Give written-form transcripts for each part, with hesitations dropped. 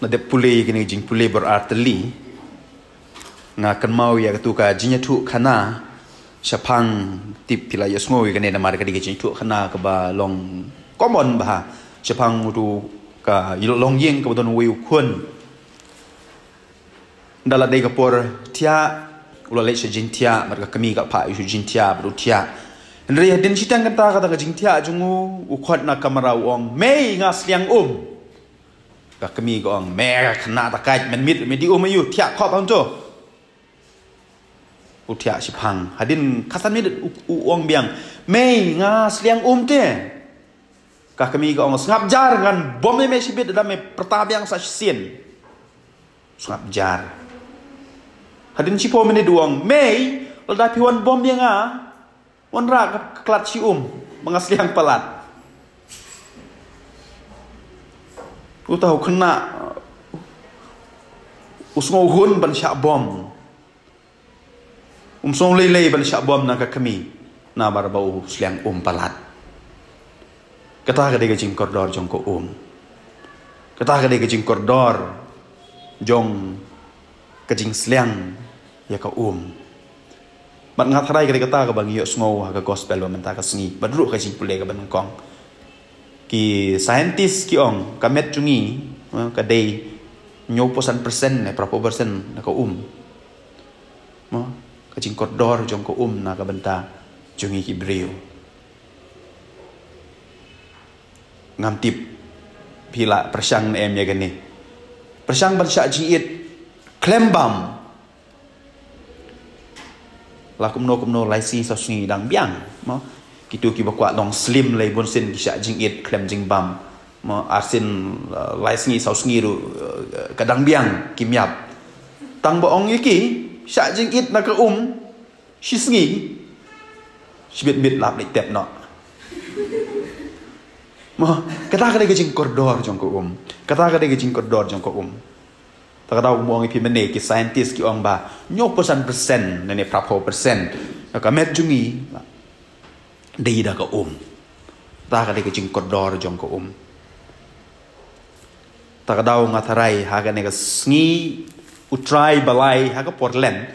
Nade pulei kini jing pulei berarti ngakan mau ya tu ka jinya tu khana Sepang tip pila yosngoi kan na mar ka dige chin tu khana ka ba long common ba Sepang tu ka long yeng ka don wei khun dala dei ka por tia ulo le se jin tia mar ka kami ka pha yu jin tia bru tia ndri den chitang ka ta ka jin tia jungu u khot na kamera ong mei nga sliang ka kami ka ong me khana ta kai men mit me di yu tia khop ang jo utia Sepang hadin kasan mi uang biang mei nga sliang te ka kami ga ong ngap jar ngan bom me sibit da me perta biang sa sien ngap jar hadin sipo me duang mei da piwan bom biang wan ra klat si mga sliang palat tahu kena usngau hun ban sya bom song lei ban sya bom na ka kami na barbau sliang palat kata ka de jing koridor jong ko kata ka de jing koridor jong ka jing sliang ya ka bat ngat harai ka kata ka bang yo sngo ka gospel ba menta ka sngi badru ka jing pule ka ban kong ki scientist ki ong ka met jungi ka de nyoposan persen ne prapo persen na ka kajing koridor jong ko na ka benta jungi ki brio ngam tip pila persang em ya gani persang ban sya jiit klembam la kumno laisi sa sungi dang biang mo kitu ki bakwa long slim lai bon sin ki sya jiit klem jing bam mo arsin laisi sa sungi ru kadang biang kimyap tang boong iki sya jing it na ka si sngi sibit lap ni tep no mo kata ka de jing koridor jong ko kata ka de jing koridor jong ko ta ka mo ngi pi mene ki scientist ki ong ba nyo persen ne prapo persen ka met jungi de da ka ta ka de jing koridor jong ko ta ka daw ngatarai ha ka ne ka sngi utrai balai ha ka Portland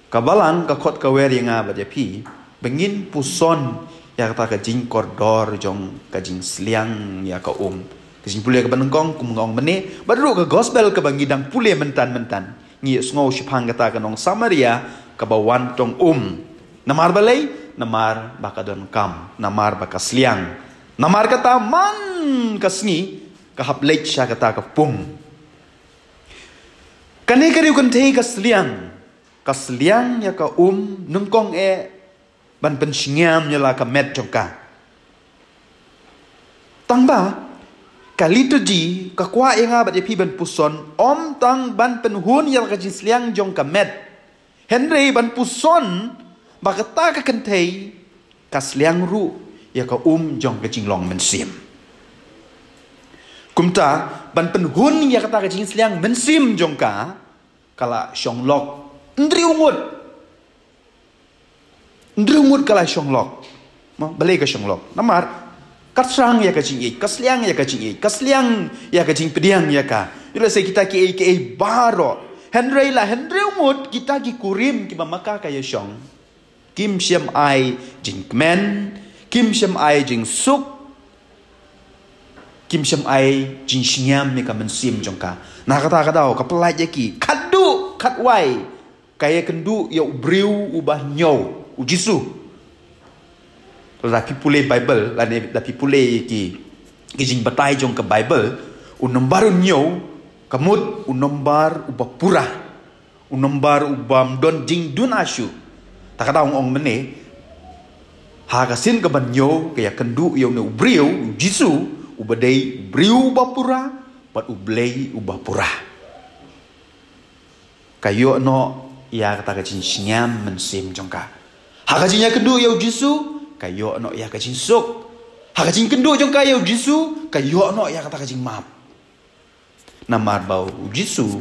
kabalang ka khot ka wer nga ba pi bengin puson ya kata ka jing koridor jong ka jing sliang ya ka ka jing pule ka banengkong kumngong mene badru ka gospel ka bangidang pule mentan ngi sngo Sepang kata ka nong Samaria ka bawan tong namar balai namar baka don kam namar baka sliang namar kata man ka sngi ka haplek sya kata ka kane kariu kan tei ka sliang ya ka nungkong ban pensingyam ya la ka met jongka tangba kalito ji ka kwa nga ba pi ban puson tang ban penhun ya ka sliang jong ka met henry ban puson ba ka ta ka kan tei ka sliang ru ya ka jong ka jinglong mensim kumta ban penhun ya kata ka jing sliang mensim jongka kala sjonglok ndri ungut kala sjonglok balai ka sjonglok namar katsang ya ka jing kasliang ya ka kasliang ya ka jing pediang ya ka ila se kita ki baro henry ungut kita ki kurim ki mamaka ka ya syong kim syam ai jing men kim syam ai jing suk kim syam ai jing shingyam ni ka mensim jongka na kata daw ka pelai ki kadu katwai kaya kendu ya ubriu ubah nyau ujisu tapi pule Bible tapi pule ki jing batai jong ka Bible unombar nyau kamut unombar ubah purah unombar ubam don jing dun asu tak kata ong mene ha kasin ka banyo kaya kendu ya ne ubriu ujisu ubadai briu bapura pat ublei ubapura kayo no ya kata kajin sinyam mensim jongka hakajinya kendu ya jisu kayo no ya kajin suk hakajin kendu jongka ya jisu kayo no ya kata kajin map namar bau jisu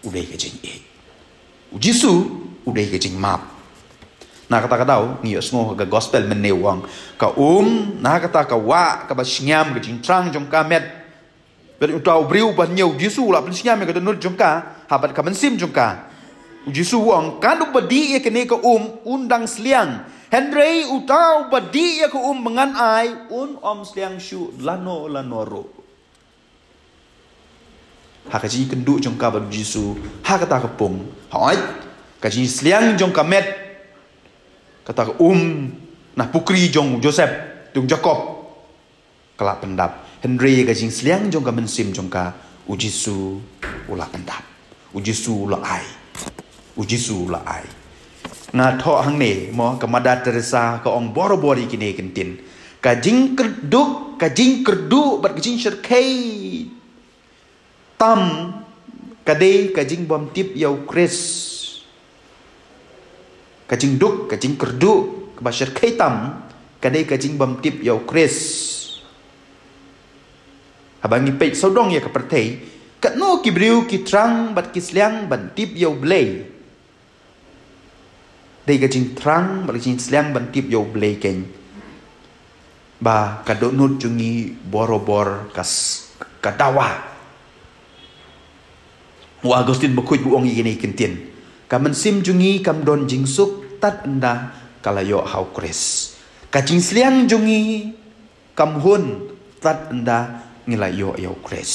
udai kajin jisu udai kajin map na kata daw ngi osmo ga gospel menewang ka na kata ka wa ka ba snyam ga jing trang jong ka met Bet utau briu ban nyau Jisu la pen siam ka donut jongka habat ka mensim jongka Jisu ong kan badi ya kene ka undang sliang Henry utau badi ya ka mengan ai om sliang shu lano ro hakaji kendu jongka ba Jisu hakata ka pung hoi kaji sliang jongka met kata ka nah pukri jong Joseph jong Jacob kelak pendap Henry kaji sliang jongka mensim jongka Jisu ula pendap Jisu ula ai Jisu la ai nga tho hang ne mo ka Mother Teresa ka ong boro-bori kini kentin ka jing kerdu bat ka jing serkai tam ka de ka jing bom tip yau Chris ka jing duk ka jing kerdu ka ba serkai tam ka de ka jing bom tip yau Chris abangi pei sodong ya ka pertei kat no ki briu ki trang bat ki sliang ban tip yau blei đây cái chính trăng và cái chính slang ban tip yo blay keng ba kadok nut jungi borobor kadawa wa Agustin bakut buong ini kentin kamen sim jungi kam don jingsuk tat anda kalayo hau kres kacing sliang jungi kam hun tat anda ngilayo yo kres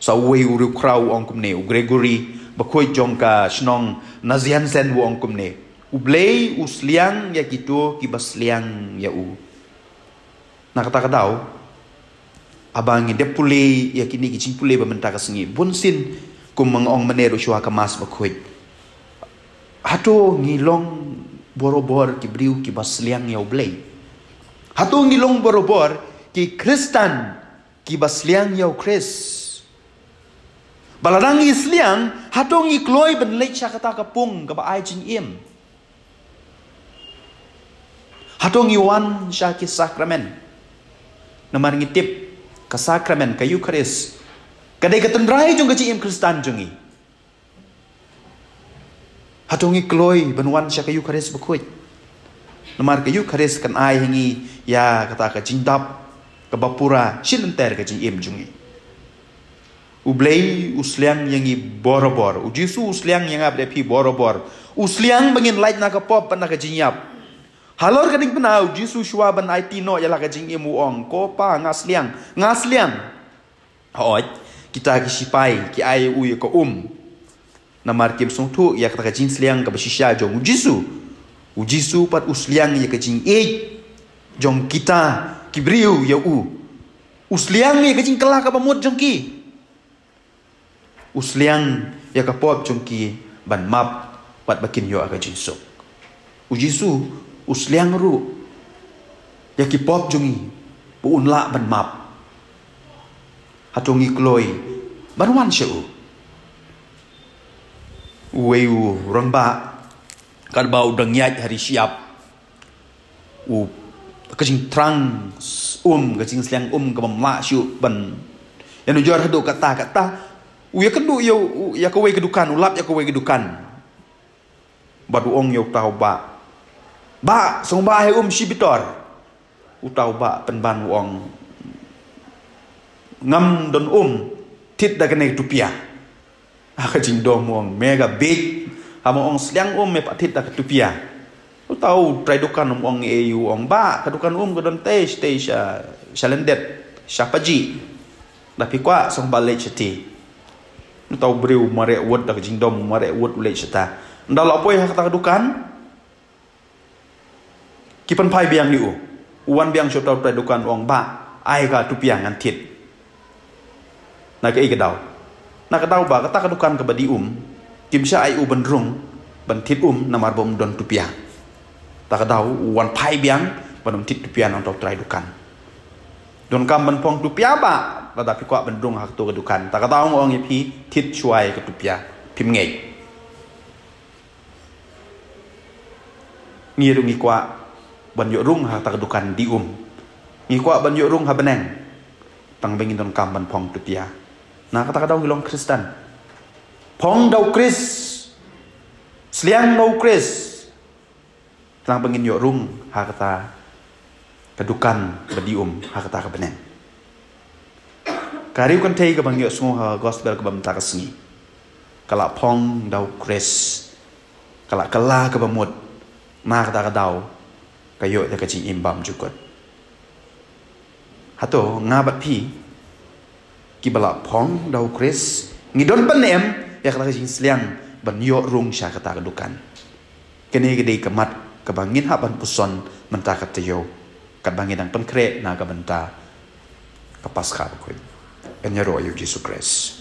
sawe uru krau ong kumne Gregory bakoi jongka snong nazian sen wong kumne ublei usliang ya gitu kibasliang ya nak kata kadau abang de pule ya kini kicing pule bamenta kasengi bunsin kum mengong meneru syua kemas bakoi hato ngilong borobor kibriu kibasliang ya ublei hato ngilong borobor ki Kristen kibasliang ya Kris baladang isliang hatong ikloi ben lek syakata kapung ka ai jing im hatong iwan syaki sakramen namar ngitip ka sakramen ka Eucharis kadai katendrai jong ka im Kristen jongi hatong ikloi ben wan syaka Eucharis bakoi namar ka Eucharis kan ai hingi ya kata ka jingdap ka bapura silenter ka jing im jongi ublei usliang yangi borobor Jisu usliang yang abde pi borobor usliang bangin light na kapop pan na kajinyap halor kading penau Jisu shwa ban IT no yala kajing imu ong ko pa ngasliang hoi kita kisipai ki ai u ko namar kim song tu ya kata kajing sliang ka basisya jong Jisu pat usliang ya kajing jong kita kibriu ya usliang ya kajing kelah ka pamut jong ki usliang ya kapop jongki ban map pat bakin yo aga jinsuk Jisu usliang ru ya kipop jongi puunla ban map hatongi kloi ban wan syau weu rangba kan bau dengyat hari siap kajing trang kajing sliang ke mamla syu ban yang ujar hadu kata uya kendu yo ya kowe kedukan ulap ya kowe kedukan badu ong yo tau ba song ba he sibitor utau ba penban wong ngam don tit da kene tupia aka jing dom wong mega big hamo ong sliang me patit da tupia utau trai dukan ong eu ong ba kedukan kedon stage shalendet syapaji tapi kwa song balik ceti tau briu mare wot dak jingdom mare wot ulai seta ndal apoi hak tak dukan kipan pai biang liu uan biang shotau tai dukan ong ba ai ka tu piang an tit na ke ikadau na ka dau ba ka tak dukan ka badi kim sha ai benrung ban tit namar bom don tu piang tak dau uan pai biang ban tit tu piang on tau tai dukan don kam ban pong tu pia ba lada pi kwa bendung hak tu kedukan tak tahu ngong pi tit chuai ke tupia pim ngei ngi rungi kwa ban yo rung hak tak kedukan di ngi kwa ban yo rung ha beneng tang bengin don kam ban pong tupia na kata tahu ngilong Kristen pong dau Kris sliang dau Kris tang bengin yo rung hak kata kedukan badi hak kata ke beneng kariu kan tei ka bangyo sungo ha gospel ka bamta ka sengi kala pong dau kres kala kala ka bamut ma ka dau kayo da ka jing imbam jukot hato ngabat pi ki bala pong dau kres ngidon panem ya kala jing sliang ban yo rung sha kata kedukan kene gede kemat kebangin haban puson menta katayo kabangin ang penkre na kabenta kapaskha ko penyero yu Yesus Kristus